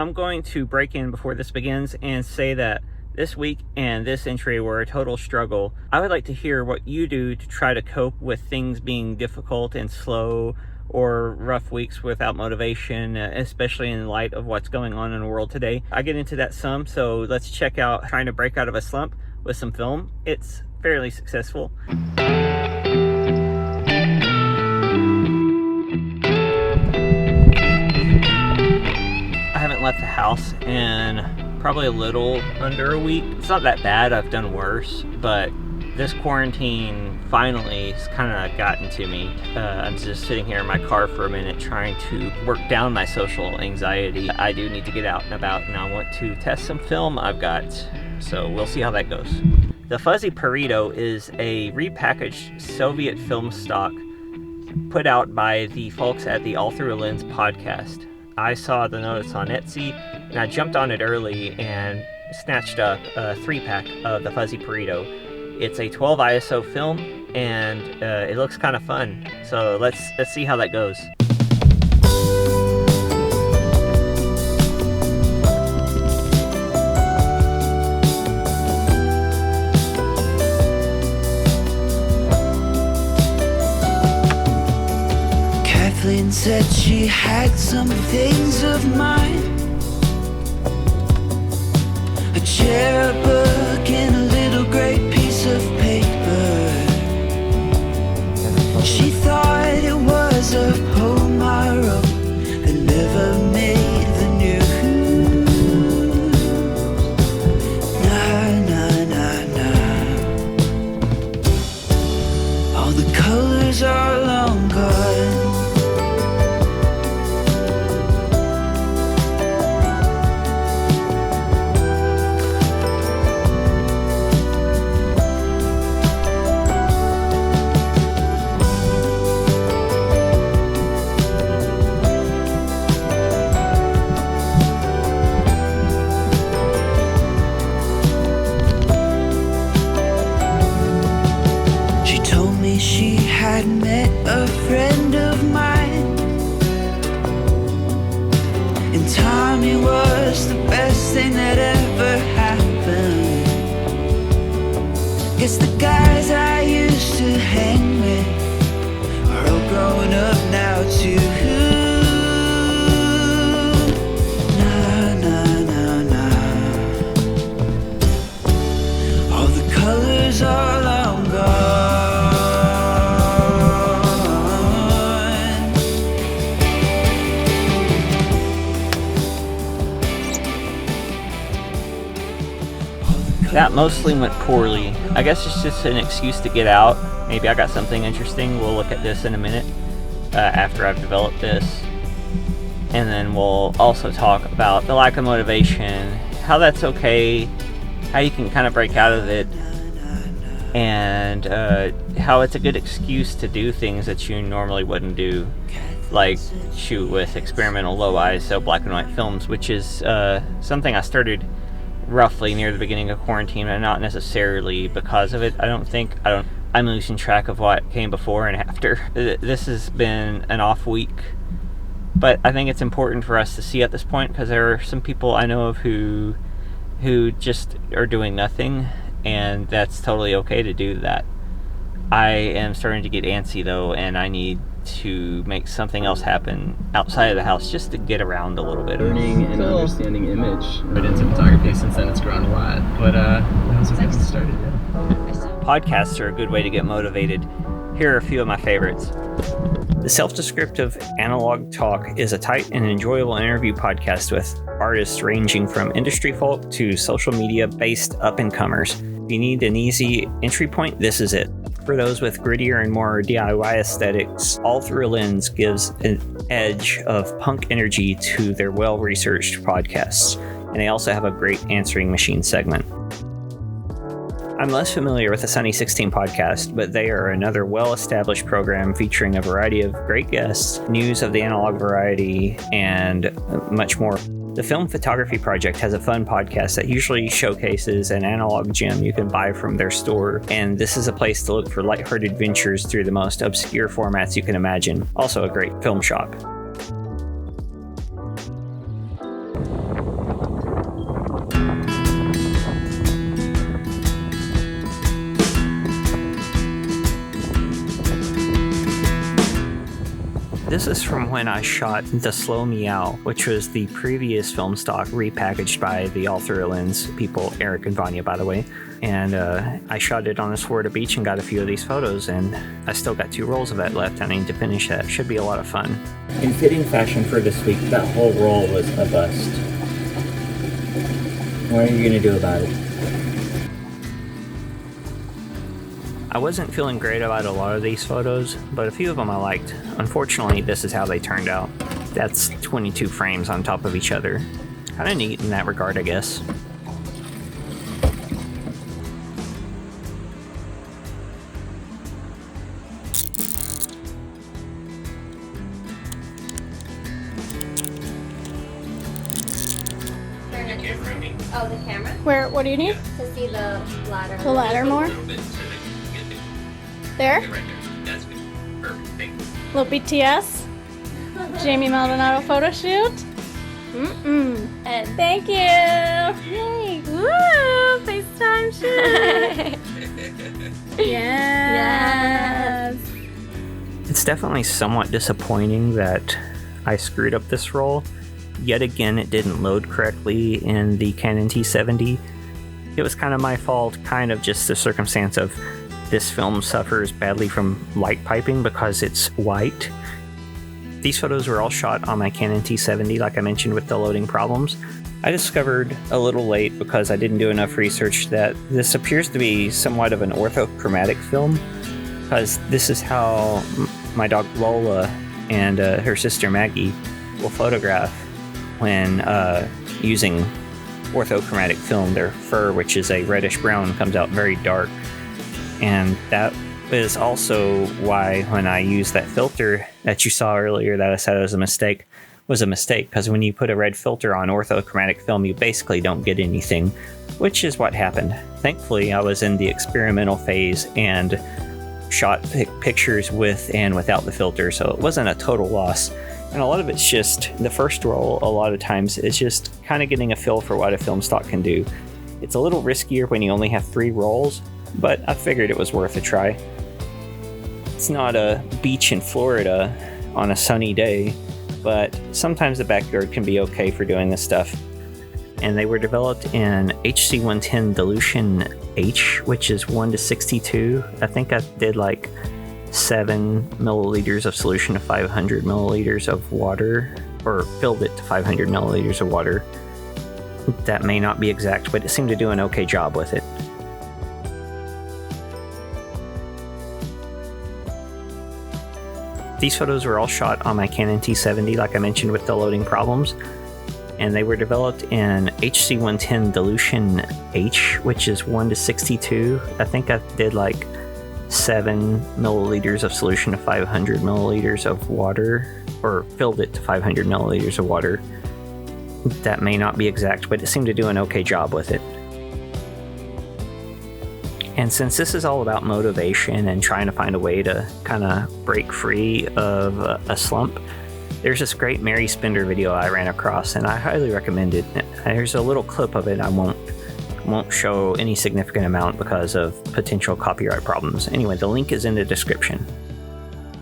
I'm going to break in before this begins and say that this week and this entry were a total struggle. I would like to hear what you do to try to cope with things being difficult and slow or rough weeks without motivation, especially in light of what's going on in the world today. I get into that some, so let's check out trying to break out of a slump with some film. It's fairly successful. I haven't left the house in probably a little under a week. It's not that bad, I've done worse, but this quarantine finally has kind of gotten to me. I'm just sitting here in my car for a minute trying to work down my social anxiety. I do need to get out and about, and I want to test some film I've got, so we'll see how that goes. The Fuzzy Purrito is a repackaged Soviet film stock put out by the folks at the All Through a Lens podcast. I saw the notice on Etsy, and I jumped on it early and snatched up a 3-pack of the Fuzzy Purrito. It's a 12 ISO film, and it looks kind of fun. So let's see how that goes. Kathleen said she had some things of mine. A chair, a book, and a little grey piece of paper. She thought it was a poem I wrote that never made the news. Nah. All the colors are long gone. She had met a friend of mine, and Tommy was the best thing that ever happened. Guess the guys I used to hang with are all growing up now too. Nah. All the colors are long gone. That mostly went poorly. I guess it's just an excuse to get out. Maybe I got something interesting. We'll look at this in a minute after I've developed this. And then we'll also talk about the lack of motivation, how that's okay, how you can kind of break out of it, and how it's a good excuse to do things that you normally wouldn't do, like shoot with experimental low ISO black and white films, which is something I started roughly near the beginning of quarantine, and not necessarily because of it. I'm losing track of what came before and after. This has been an off week, but I think it's important for us to see at this point, because there are some people I know of who just are doing nothing, and that's totally okay to do that. I am starting to get antsy though, and I need to make something else happen outside of the house just to get around a little bit. Learning and understanding image. But into photography since then it's grown a lot. But that was when it started, yeah. Podcasts are a good way to get motivated. Here are a few of my favorites. The Self-Descriptive Analog Talk is a tight and enjoyable interview podcast with artists ranging from industry folk to social media-based up-and-comers. If you need an easy entry point, this is it. For those with grittier and more DIY aesthetics, All Through a Lens gives an edge of punk energy to their well-researched podcasts, and they also have a great answering machine segment. I'm less familiar with the Sunny 16 podcast, but they are another well-established program featuring a variety of great guests, news of the analog variety, and much more. The Film Photography Project has a fun podcast that usually showcases an analog gem you can buy from their store, and this is a place to look for lighthearted ventures through the most obscure formats you can imagine. Also a great film shop. This is from when I shot The Slow Meow, which was the previous film stock repackaged by the All Through Lens people, Eric and Vania, by the way. And I shot it on this Florida beach and got a few of these photos, and I still got 2 rolls of that left. I need to finish that. Should be a lot of fun. In fitting fashion for this week, that whole roll was a bust. What are you going to do about it? I wasn't feeling great about a lot of these photos, but a few of them I liked. Unfortunately, this is how they turned out. That's 22 frames on top of each other. Kinda neat in that regard, I guess. Oh, the camera? Where? What do you need? To see the ladder. The ladder more? There? That's good. Perfect. Thank you. Little BTS. Jamie Maldonado photo shoot. And thank you. Yay. Woo! FaceTime shoot. Yes. It's definitely somewhat disappointing that I screwed up this roll. Yet again, it didn't load correctly in the Canon T70. It was kind of my fault, kind of just the circumstance of this film suffers badly from light piping because it's white. These photos were all shot on my Canon T70, like I mentioned with the loading problems. I discovered a little late, because I didn't do enough research, that this appears to be somewhat of an orthochromatic film, because this is how my dog Lola and her sister Maggie will photograph when using orthochromatic film. Their fur, which is a reddish brown, comes out very dark. And that is also why when I used that filter that you saw earlier that I said was a mistake, because when you put a red filter on orthochromatic film, you basically don't get anything, which is what happened. Thankfully, I was in the experimental phase and shot pictures with and without the filter, so it wasn't a total loss. And a lot of it's just, the first roll, a lot of times, it's just kind of getting a feel for what a film stock can do. It's a little riskier when you only have 3 rolls, but I figured it was worth a try. It's not a beach in Florida on a sunny day, but sometimes the backyard can be okay for doing this stuff. And they were developed in HC110 dilution H, which is 1:62. I think I did like 7 milliliters of solution to 500 milliliters of water, or filled it to 500 milliliters of water. That may not be exact, but it seemed to do an okay job with it. These photos were all shot on my Canon T70, like I mentioned with the loading problems, and they were developed in HC110 dilution H, which is 1:62. I think I did like 7 milliliters of solution to 500 milliliters of water, or filled it to 500 milliliters of water. That may not be exact, but it seemed to do an okay job with it. And since this is all about motivation and trying to find a way to kind of break free of a slump, there's this great Mary Spender video I ran across, and I highly recommend it. There's a little clip of it. I won't show any significant amount because of potential copyright problems. Anyway, the link is in the description.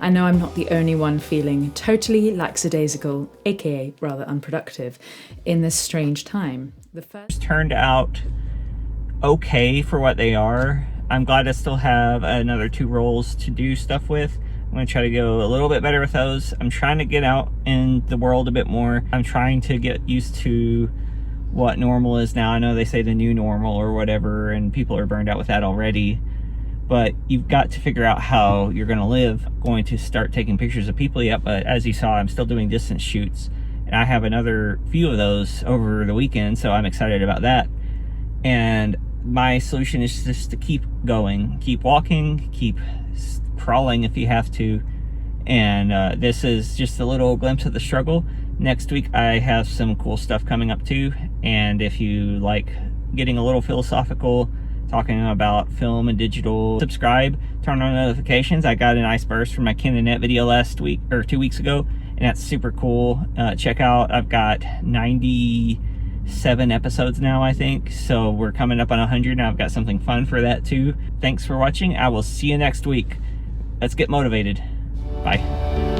I know I'm not the only one feeling totally lackadaisical, aka rather unproductive, in this strange time. The first turned out okay for what they are. I'm glad I still have another 2 rolls to do stuff with. I'm going to try to go a little bit better with those. I'm trying to get out in the world a bit more. I'm trying to get used to what normal is now. I know they say the new normal or whatever, and people are burned out with that already. But you've got to figure out how you're going to live. I'm going to start taking pictures of people yet, but as you saw, I'm still doing distance shoots. And I have another few of those over the weekend, so I'm excited about that. And my solution is just to keep going, keep walking, keep crawling if you have to. And this is just a little glimpse of the struggle. Next week I have some cool stuff coming up too, and if you like getting a little philosophical, talking about film and digital, subscribe, turn on notifications. I got a nice burst from my Canon video last week or 2 weeks ago, and that's super cool. Check out, I've got 97 episodes now, I think, so we're coming up on 100, and I've got something fun for that too. Thanks for watching. I will see you next week. Let's get motivated. Bye.